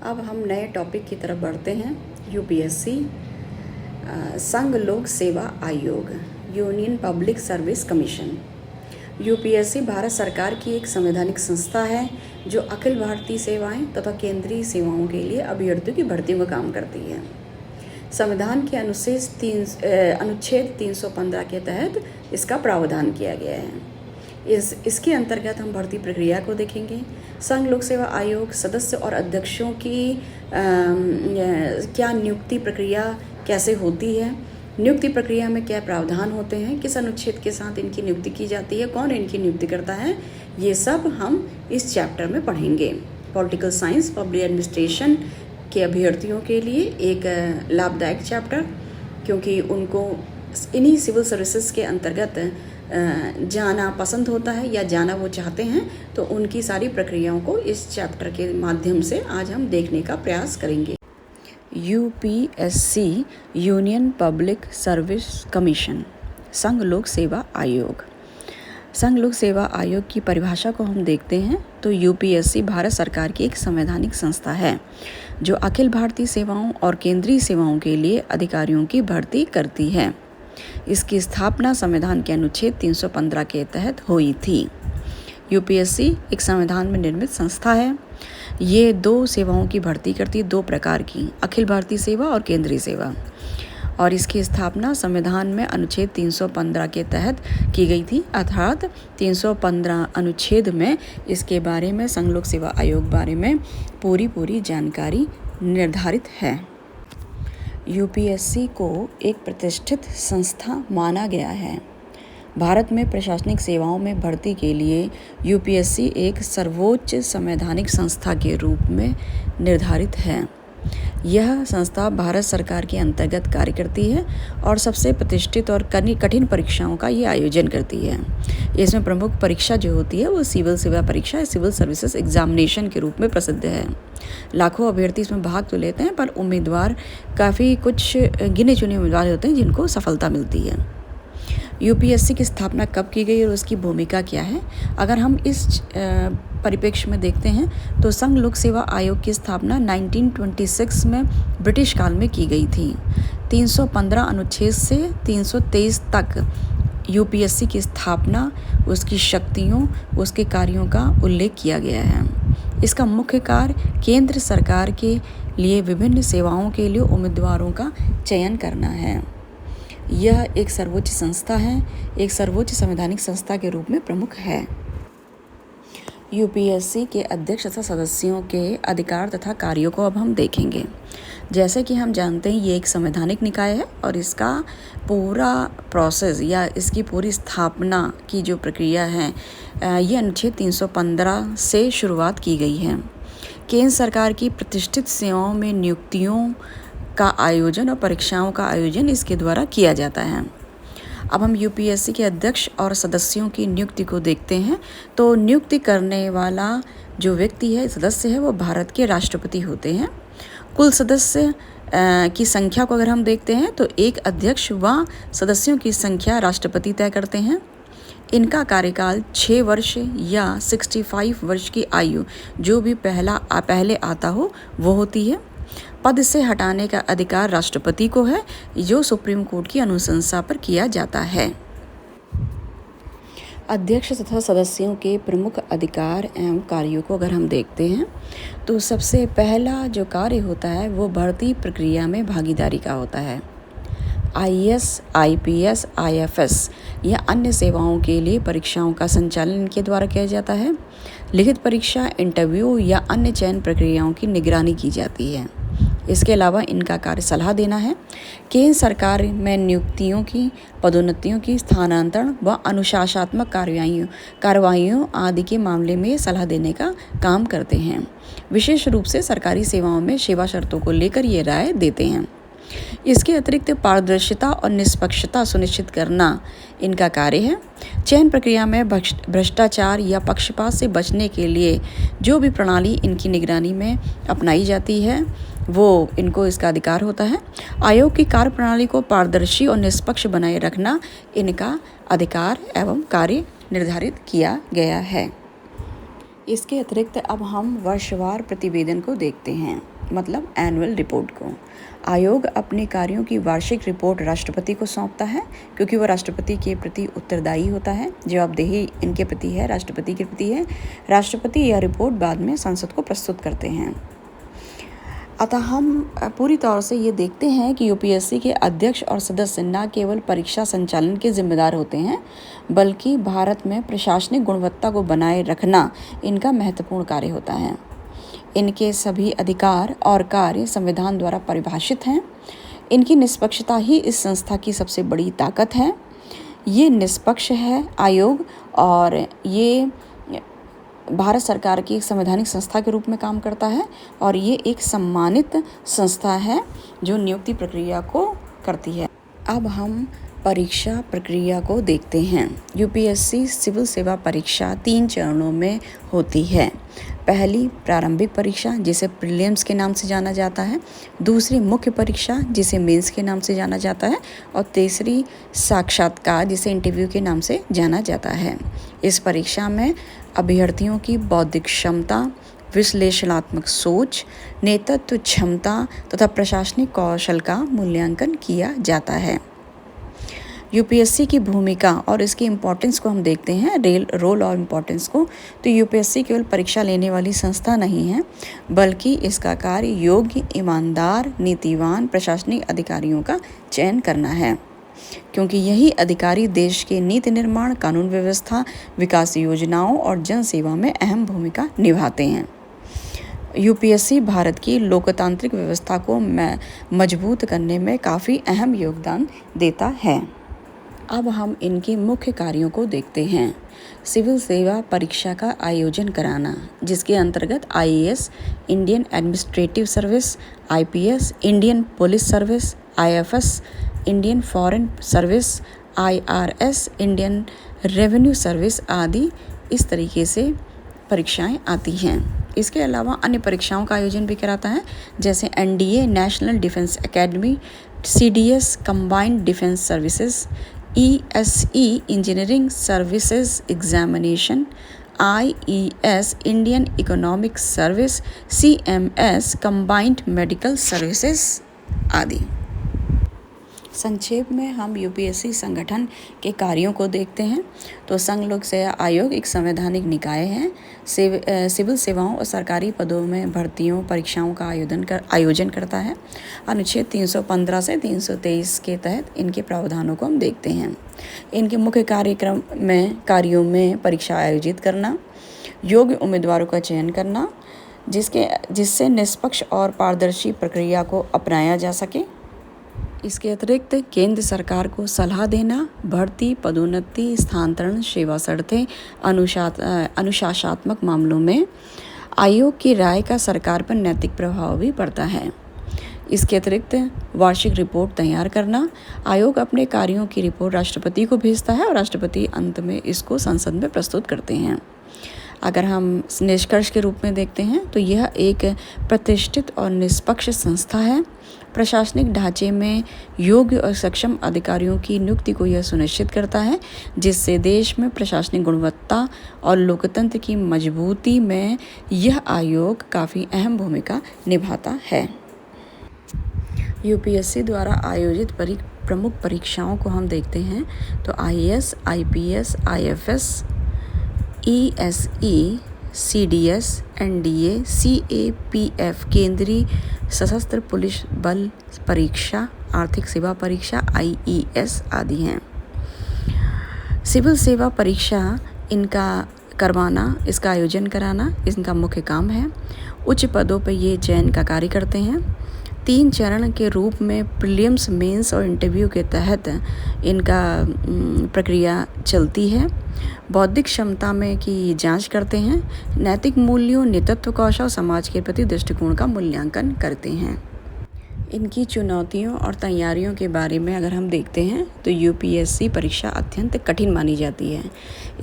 अब हम नए टॉपिक की तरफ बढ़ते हैं। यूपीएससी संघ लोक सेवा आयोग, union public service commission. UPSC Bharat सरकार की एक संवैधानिक संस्था है जो अखिल भारतीय सेवाएं तथा केंद्रीय सेवाओं के लिए अभ्यर्थियों की भर्ती में काम करती है। संविधान के अनुच्छेद 315 के तहत इसका प्रावधान किया गया है। इसके अंतर्गत हम भर्ती प्रक्रिया को देखेंगे। संघ लोक सेवा आयोग सदस्य और अध्यक्षों की क्या नियुक्ति प्रक्रिया कैसे होती है, नियुक्ति प्रक्रिया में क्या प्रावधान होते हैं, किस अनुच्छेद के साथ इनकी नियुक्ति की जाती है, कौन इनकी नियुक्ति करता है, ये सब हम इस चैप्टर में पढ़ेंगे। पॉलिटिकल साइंस पब्लिक एडमिनिस्ट्रेशन के अभ्यर्थियों के लिए एक लाभदायक चैप्टर, क्योंकि उनको इन्हीं सिविल सर्विसेज के अंतर्गत जाना पसंद होता है या जाना वो चाहते हैं, तो उनकी सारी प्रक्रियाओं को इस चैप्टर के माध्यम से आज हम देखने का प्रयास करेंगे। UPSC union public service commission, संघ लोक सेवा आयोग। संघ लोक सेवा आयोग की परिभाषा को हम देखते हैं तो यूपीएससी भारत सरकार की एक संवैधानिक संस्था है जो अखिल भारतीय सेवाओं और केंद्रीय सेवाओं के लिए अधिकारियों की भर्ती करती है। इसकी स्थापना संविधान के अनुच्छेद 315 के तहत हुई थी। यूपीएससी एक संविधान में निर्मित संस्था है। ये दो सेवाओं की भर्ती करती है, दो प्रकार की, अखिल भारतीय सेवा और केंद्रीय सेवा। और इसकी स्थापना संविधान में अनुच्छेद 315 के तहत की गई थी, अर्थात 315 अनुच्छेद में इसके बारे में, संघ लोक सेवा आयोग बारे में पूरी जानकारी निर्धारित है। यूपीएससी को एक प्रतिष्ठित संस्था माना गया है। भारत में प्रशासनिक सेवाओं में भर्ती के लिए यूपीएससी एक सर्वोच्च संवैधानिक संस्था के रूप में निर्धारित है। यह संस्था भारत सरकार के अंतर्गत कार्य करती है और सबसे प्रतिष्ठित और कठिन परीक्षाओं का ये आयोजन करती है। इसमें प्रमुख परीक्षा जो होती है वो सिविल सेवा परीक्षा, सिविल सर्विसेज एग्जामिनेशन के रूप में प्रसिद्ध है। लाखों अभ्यर्थी इसमें भाग तो लेते हैं, पर उम्मीदवार काफ़ी कुछ गिने चुने उम्मीदवार होते हैं जिनको सफलता मिलती है। यूपीएससी की स्थापना कब की गई और उसकी भूमिका क्या है, अगर हम इस परिप्रेक्ष्य में देखते हैं तो संघ लोक सेवा आयोग की स्थापना 1926 में ब्रिटिश काल में की गई थी। 315 अनुच्छेद से 323 तक यूपीएससी की स्थापना, उसकी शक्तियों, उसके कार्यों का उल्लेख किया गया है। इसका मुख्य कार्य केंद्र सरकार के लिए विभिन्न सेवाओं के लिए उम्मीदवारों का चयन करना है। यह एक सर्वोच्च संस्था है, एक सर्वोच्च संवैधानिक संस्था के रूप में प्रमुख है। यूपीएससी के अध्यक्ष तथा सदस्यों के अधिकार तथा कार्यों को अब हम देखेंगे। जैसे कि हम जानते हैं ये एक संवैधानिक निकाय है और इसका पूरा प्रोसेस या इसकी पूरी स्थापना की जो प्रक्रिया है ये अनुच्छेद 315 से शुरुआत की गई है। केंद्र सरकार की प्रतिष्ठित सेवाओं में नियुक्तियों का आयोजन और परीक्षाओं का आयोजन इसके द्वारा किया जाता है। अब हम यूपीएससी के अध्यक्ष और सदस्यों की नियुक्ति को देखते हैं तो नियुक्ति करने वाला जो व्यक्ति है, सदस्य है, वो भारत के राष्ट्रपति होते हैं। कुल सदस्य की संख्या को अगर हम देखते हैं तो एक अध्यक्ष व सदस्यों की संख्या राष्ट्रपति तय करते हैं। इनका कार्यकाल 6 वर्ष या 65 वर्ष की आयु जो भी पहले आता हो वो होती है। पद से हटाने का अधिकार राष्ट्रपति को है, जो सुप्रीम कोर्ट की अनुशंसा पर किया जाता है। अध्यक्ष तथा सदस्यों के प्रमुख अधिकार एवं कार्यों को अगर हम देखते हैं तो सबसे पहला जो कार्य होता है वो भर्ती प्रक्रिया में भागीदारी का होता है। आईएएस, आईपीएस, आईएफएस या अन्य सेवाओं के लिए परीक्षाओं का संचालन इनके द्वारा किया जाता है। लिखित परीक्षा, इंटरव्यू या अन्य चयन प्रक्रियाओं की निगरानी की जाती है। इसके अलावा इनका कार्य सलाह देना है। केंद्र सरकार में नियुक्तियों की, पदोन्नतियों की, स्थानांतरण व अनुशासनात्मक कार्रवाइयों आदि के मामले में सलाह देने का काम करते हैं। विशेष रूप से सरकारी सेवाओं में सेवा शर्तों को लेकर ये राय देते हैं। इसके अतिरिक्त पारदर्शिता और निष्पक्षता सुनिश्चित करना इनका कार्य है। चयन प्रक्रिया में भ्रष्टाचार या पक्षपात से बचने के लिए जो भी प्रणाली इनकी निगरानी में अपनाई जाती है वो इनको इसका अधिकार होता है। आयोग की कार्य प्रणाली को पारदर्शी और निष्पक्ष बनाए रखना इनका अधिकार एवं कार्य निर्धारित किया गया है। इसके अतिरिक्त अब हम वर्षवार प्रतिवेदन को देखते हैं, मतलब एनुअल रिपोर्ट को। आयोग अपने कार्यों की वार्षिक रिपोर्ट राष्ट्रपति को सौंपता है, क्योंकि वो राष्ट्रपति के प्रति उत्तरदायी होता है। जवाबदेही इनके प्रति है, राष्ट्रपति के प्रति है। राष्ट्रपति यह रिपोर्ट बाद में संसद को प्रस्तुत करते हैं। अतः हम पूरी तौर से ये देखते हैं कि यूपीएससी के अध्यक्ष और सदस्य न केवल परीक्षा संचालन के जिम्मेदार होते हैं, बल्कि भारत में प्रशासनिक गुणवत्ता को बनाए रखना इनका महत्वपूर्ण कार्य होता है। इनके सभी अधिकार और कार्य संविधान द्वारा परिभाषित हैं। इनकी निष्पक्षता ही इस संस्था की सबसे बड़ी ताकत है। ये निष्पक्ष है आयोग, और ये भारत सरकार की एक संवैधानिक संस्था के रूप में काम करता है, और ये एक सम्मानित संस्था है जो नियुक्ति प्रक्रिया को करती है। अब हम परीक्षा प्रक्रिया को देखते हैं। यूपीएससी सिविल सेवा परीक्षा 3 चरणों में होती है। पहली प्रारंभिक परीक्षा, जिसे प्रीलिम्स के नाम से जाना जाता है। दूसरी मुख्य परीक्षा, जिसे मेंस के नाम से जाना जाता है। और तीसरी साक्षात्कार, जिसे इंटरव्यू के नाम से जाना जाता है। इस परीक्षा में अभ्यर्थियों की बौद्धिक क्षमता, विश्लेषणात्मक सोच, नेतृत्व क्षमता तथा प्रशासनिक कौशल का मूल्यांकन किया जाता है। यूपीएससी की भूमिका और इसकी इम्पोर्टेंस को हम देखते हैं, रोल और इम्पोर्टेंस को। तो यूपीएससी केवल परीक्षा लेने वाली संस्था नहीं है, बल्कि इसका कार्य योग्य, ईमानदार, नीतिवान प्रशासनिक अधिकारियों का चयन करना है, क्योंकि यही अधिकारी देश के नीति निर्माण, कानून व्यवस्था, विकास योजनाओं और जन सेवा में अहम भूमिका निभाते हैं। यूपीएससी भारत की लोकतांत्रिक व्यवस्था को मजबूत करने में काफ़ी अहम योगदान देता है। अब हम इनके मुख्य कार्यों को देखते हैं। सिविल सेवा परीक्षा का आयोजन कराना, जिसके अंतर्गत IAS, Indian administrative service, IPS, Indian police service, IFS, Indian foreign service, IRS, Indian revenue service आदि इस तरीके से परीक्षाएं आती हैं। इसके अलावा अन्य परीक्षाओं का आयोजन भी कराता है, जैसे NDA, national defence academy, CDS, combined defence services, ESE, engineering services examination, IES, Indian economic service, CMS, combined medical services आदि। संक्षेप में हम यूपीएससी संगठन के कार्यों को देखते हैं। तो संघ लोक सेवा आयोग एक संवैधानिक निकाय है। सिविल सेवाओं और सरकारी पदों में भर्तियों परीक्षाओं का आयोजन करता है। अनुच्छेद 315 से 323 के तहत इनके प्रावधानों को हम देखते हैं। इनके मुख्य कार्यों में परीक्षा आयोजित करना, योग्य उम्मीदवारों का चयन करना, जिससे निष्पक्ष और पारदर्शी प्रक्रिया को अपनाया जा सके। इसके अतिरिक्त केंद्र सरकार को सलाह देना, भर्ती, पदोन्नति, स्थानांतरण, सेवा शर्तें, अनुशासनात्मक मामलों में आयोग की राय का सरकार पर नैतिक प्रभाव भी पड़ता है। इसके अतिरिक्त वार्षिक रिपोर्ट तैयार करना। आयोग अपने कार्यों की रिपोर्ट राष्ट्रपति को भेजता है और राष्ट्रपति अंत में इसको संसद में प्रस्तुत करते हैं। अगर हम निष्कर्ष के रूप में देखते हैं तो यह एक प्रतिष्ठित और निष्पक्ष संस्था है। प्रशासनिक ढांचे में योग्य और सक्षम अधिकारियों की नियुक्ति को यह सुनिश्चित करता है, जिससे देश में प्रशासनिक गुणवत्ता और लोकतंत्र की मजबूती में यह आयोग काफ़ी अहम भूमिका निभाता है। यूपीएससी द्वारा आयोजित प्रमुख परीक्षाओं को हम देखते हैं तो IAS, IPS, IFS, ESE, CDS, NDA, CAPF, केंद्रीय सशस्त्र पुलिस बल परीक्षा, आर्थिक सेवा परीक्षा, आईईएस आदि हैं। सिविल सेवा परीक्षा इसका आयोजन कराना इनका मुख्य काम है। उच्च पदों पर ये चयन का कार्य करते हैं। 3 चरण के रूप में प्रीलिम्स, मेंस और इंटरव्यू के तहत इनका प्रक्रिया चलती है। बौद्धिक क्षमता में की जांच करते हैं। नैतिक मूल्यों, नेतृत्व कौशल, समाज के प्रति दृष्टिकोण का मूल्यांकन करते हैं। इनकी चुनौतियों और तैयारियों के बारे में अगर हम देखते हैं तो यूपीएससी परीक्षा अत्यंत कठिन मानी जाती है।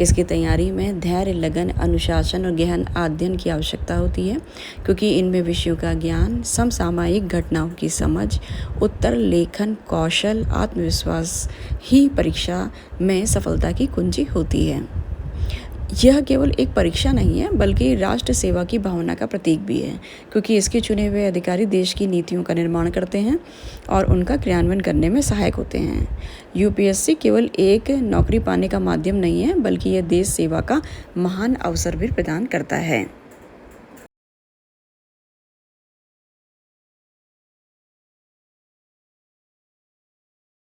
इसकी तैयारी में धैर्य, लगन, अनुशासन और गहन अध्ययन की आवश्यकता होती है, क्योंकि इनमें विषयों का ज्ञान, समसामयिक घटनाओं की समझ, उत्तर लेखन कौशल, आत्मविश्वास ही परीक्षा में सफलता की कुंजी होती है। यह केवल एक परीक्षा नहीं है बल्कि राष्ट्र सेवा की भावना का प्रतीक भी है, क्योंकि इसके चुने हुए अधिकारी देश की नीतियों का निर्माण करते हैं और उनका क्रियान्वयन करने में सहायक होते हैं। यूपीएससी केवल एक नौकरी पाने का माध्यम नहीं है बल्कि यह देश सेवा का महान अवसर भी प्रदान करता है।